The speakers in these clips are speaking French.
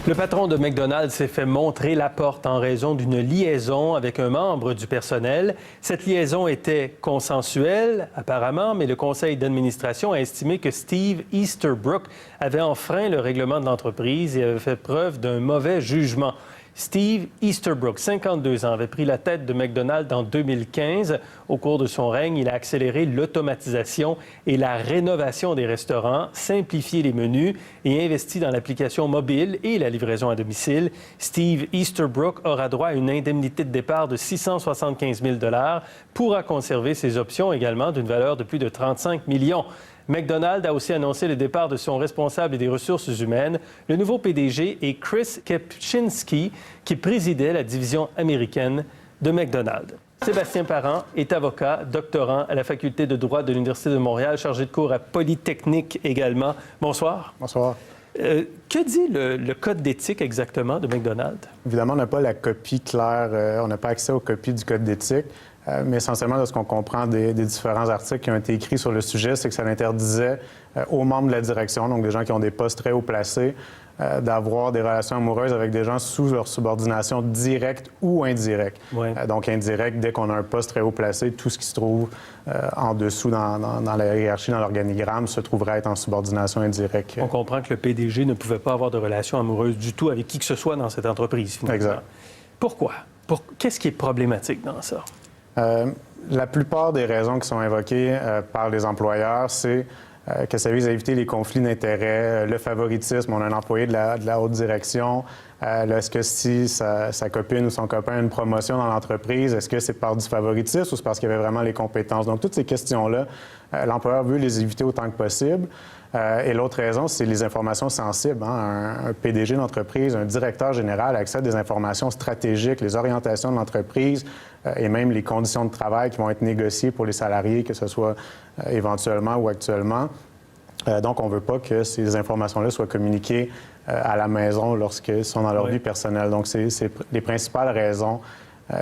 Le patron de McDonald's s'est fait montrer la porte en raison d'une liaison avec un membre du personnel. Cette liaison était consensuelle, apparemment, mais le conseil d'administration a estimé que Steve Easterbrook avait enfreint le règlement de l'entreprise et avait fait preuve d'un mauvais jugement. Steve Easterbrook, 52 ans, avait pris la tête de McDonald's en 2015. Au cours de son règne, il a accéléré l'automatisation et la rénovation des restaurants, simplifié les menus et investi dans l'application mobile et la livraison à domicile. Steve Easterbrook aura droit à une indemnité de départ de 675 000 $, pourra conserver ses options également d'une valeur de plus de 35 millions. McDonald's a aussi annoncé le départ de son responsable des ressources humaines. Le nouveau PDG est Chris Kempczinski, qui présidait la division américaine de McDonald's. Sébastien Parent est avocat, doctorant à la faculté de droit de l'Université de Montréal, chargé de cours à Polytechnique également. Bonsoir. Bonsoir. Que dit le code d'éthique exactement de McDonald's? Évidemment, on n'a pas la copie claire, on n'a pas accès aux copies du code d'éthique. Mais essentiellement, de ce qu'on comprend des différents articles qui ont été écrits sur le sujet, c'est que ça l'interdisait aux membres de la direction, donc des gens qui ont des postes très haut placés, d'avoir des relations amoureuses avec des gens sous leur subordination directe ou indirecte. Ouais. Donc indirecte, dès qu'on a un poste très haut placé, tout ce qui se trouve en dessous dans la hiérarchie, dans l'organigramme, se trouverait être en subordination indirecte. On comprend que le PDG ne pouvait pas avoir de relation amoureuse du tout avec qui que ce soit dans cette entreprise, finalement. Exact. Pourquoi? Qu'est-ce qui est problématique dans ça? La plupart des raisons qui sont invoquées par les employeurs, c'est que ça vise à éviter les conflits d'intérêts, le favoritisme. On a un employé de la haute direction. Est-ce que si sa copine ou son copain a une promotion dans l'entreprise, est-ce que c'est par du favoritisme ou c'est parce qu'il y avait vraiment les compétences? Donc, toutes ces questions-là, l'employeur veut les éviter autant que possible. Et l'autre raison, c'est les informations sensibles. Un PDG d'entreprise, un directeur général accède des informations stratégiques, les orientations de l'entreprise et même les conditions de travail qui vont être négociées pour les salariés, que ce soit éventuellement ou actuellement. Donc, on ne veut pas que ces informations-là soient communiquées à la maison lorsqu'ils sont dans leur vie personnelle. Donc, c'est les principales raisons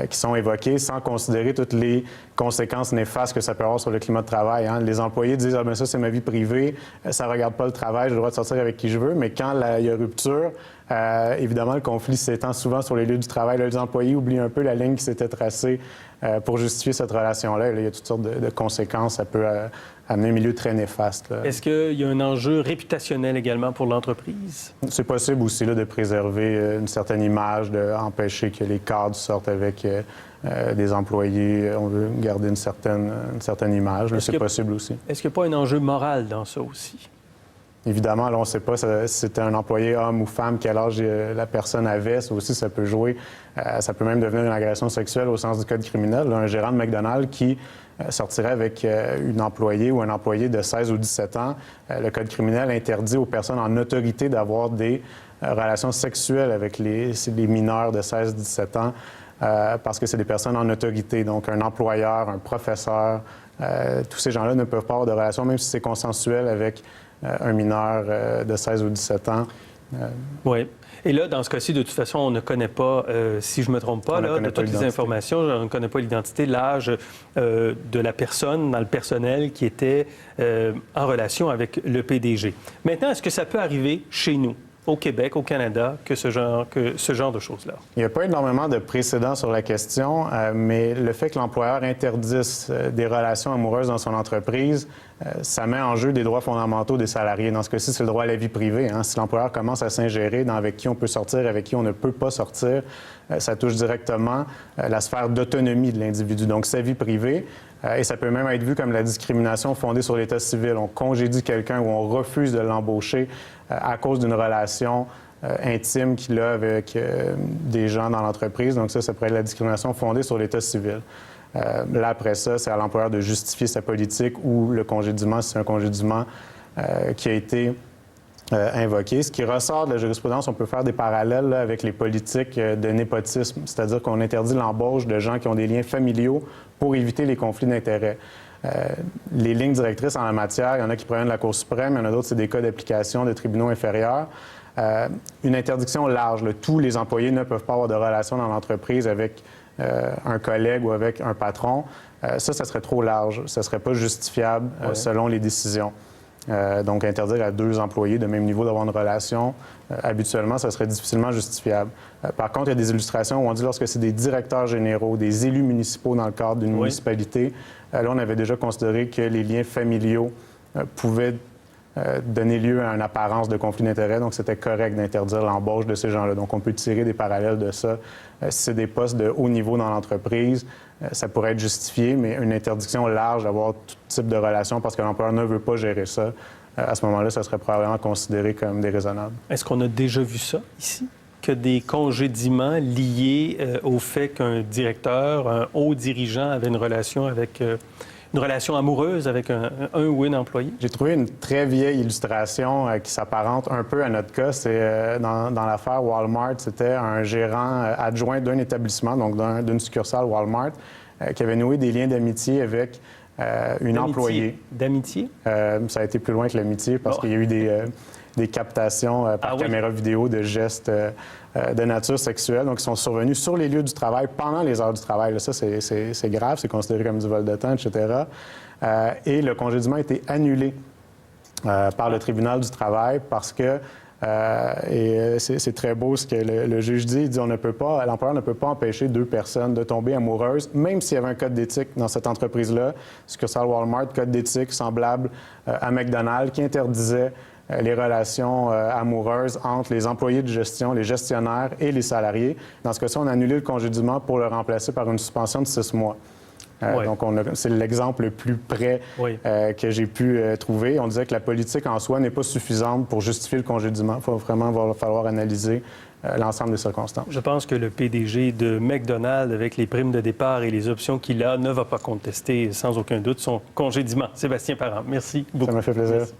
qui sont évoquées sans considérer toutes les conséquences néfastes que ça peut avoir sur le climat de travail. Les employés disent « Ah, bien ça, c'est ma vie privée, ça ne regarde pas le travail, j'ai le droit de sortir avec qui je veux », mais quand il y a rupture, évidemment, le conflit s'étend souvent sur les lieux du travail. Là, les employés oublient un peu la ligne qui s'était tracée pour justifier cette relation-là. Et là, il y a toutes sortes de conséquences. Ça peut amener un milieu très néfaste. Là. Est-ce qu'il y a un enjeu réputationnel également pour l'entreprise? C'est possible aussi là, de préserver une certaine image, d'empêcher que les cadres sortent avec des employés. On veut garder une certaine image. C'est possible aussi. Est-ce qu'il n'y a pas un enjeu moral dans ça aussi? Évidemment, là, on ne sait pas si c'était un employé homme ou femme, quel âge la personne avait. Ça aussi, ça peut jouer. Ça peut même devenir une agression sexuelle au sens du code criminel. Là, un gérant de McDonald's qui sortirait avec une employée ou un employé de 16 ou 17 ans, le code criminel interdit aux personnes en autorité d'avoir des relations sexuelles avec les mineurs de 16-17 ans parce que c'est des personnes en autorité. Donc, un employeur, un professeur, tous ces gens-là ne peuvent pas avoir de relations, même si c'est consensuel avec un mineur de 16 ou 17 ans. Oui. Et là, dans ce cas-ci, de toute façon, on ne connaît pas, si je ne me trompe pas, là, de toutes les informations, on ne connaît pas l'identité, l'âge de la personne dans le personnel qui était en relation avec le PDG. Maintenant, est-ce que ça peut arriver chez nous, au Québec, au Canada, que ce genre de choses-là? Il n'y a pas énormément de précédents sur la question, mais le fait que l'employeur interdise des relations amoureuses dans son entreprise, ça met en jeu des droits fondamentaux des salariés. Dans ce cas-ci, c'est le droit à la vie privée. Si l'employeur commence à s'ingérer dans avec qui on peut sortir, avec qui on ne peut pas sortir, ça touche directement la sphère d'autonomie de l'individu, donc sa vie privée. Et ça peut même être vu comme la discrimination fondée sur l'état civil. On congédie quelqu'un ou on refuse de l'embaucher à cause d'une relation intime qu'il a avec des gens dans l'entreprise. Donc ça pourrait être la discrimination fondée sur l'état civil. Là, après ça, c'est à l'employeur de justifier sa politique ou le congédiement, si c'est un congédiement qui a été invoqué. Ce qui ressort de la jurisprudence, on peut faire des parallèles là, avec les politiques de népotisme, c'est-à-dire qu'on interdit l'embauche de gens qui ont des liens familiaux pour éviter les conflits d'intérêts. Les lignes directrices en la matière, il y en a qui proviennent de la Cour suprême, il y en a d'autres, c'est des cas d'application des tribunaux inférieurs. Une interdiction large. Là, tous les employés ne peuvent pas avoir de relation dans l'entreprise avec un collègue ou avec un patron. Ça serait trop large. Ça ne serait pas justifiable selon les décisions. Donc, interdire à 2 employés de même niveau d'avoir une relation, habituellement, ça serait difficilement justifiable. Par contre, il y a des illustrations où on dit lorsque c'est des directeurs généraux, des élus municipaux dans le cadre d'une municipalité, là, on avait déjà considéré que les liens familiaux pouvaient donner lieu à une apparence de conflit d'intérêts. Donc, c'était correct d'interdire l'embauche de ces gens-là. Donc, on peut tirer des parallèles de ça. Si c'est des postes de haut niveau dans l'entreprise, ça pourrait être justifié, mais une interdiction large d'avoir tout type de relation parce que l'employeur ne veut pas gérer ça, à ce moment-là, ça serait probablement considéré comme déraisonnable. Est-ce qu'on a déjà vu ça ici? Que des congédiements liés au fait qu'un directeur, un haut dirigeant avait une relation amoureuse avec un ou une employé? J'ai trouvé une très vieille illustration qui s'apparente un peu à notre cas. C'est dans l'affaire Walmart, c'était un gérant adjoint d'un établissement, donc d'une succursale Walmart, qui avait noué des liens d'amitié avec une employée. D'amitié? Ça a été plus loin que l'amitié parce qu'il y a eu des captations par caméra vidéo de gestes de nature sexuelle. Donc, ils sont survenus sur les lieux du travail pendant les heures du travail. Là, ça, c'est grave, c'est considéré comme du vol de temps, etc. Et le congédiement a été annulé par le tribunal du travail parce que, et c'est très beau ce que le juge dit, il dit l'employeur ne peut pas empêcher 2 personnes de tomber amoureuses, même s'il y avait un code d'éthique dans cette entreprise-là, succursale Walmart, code d'éthique semblable à McDonald's, qui interdisait les relations amoureuses entre les employés de gestion, les gestionnaires et les salariés. Dans ce cas-ci, on a annulé le congédiement pour le remplacer par une suspension de 6 mois. Donc, c'est l'exemple le plus près que j'ai pu trouver. On disait que la politique en soi n'est pas suffisante pour justifier le congédiement. Il va vraiment falloir analyser l'ensemble des circonstances. Je pense que le PDG de McDonald's, avec les primes de départ et les options qu'il a, ne va pas contester sans aucun doute son congédiement. Sébastien Parent, merci beaucoup. Ça m'a fait plaisir. Merci.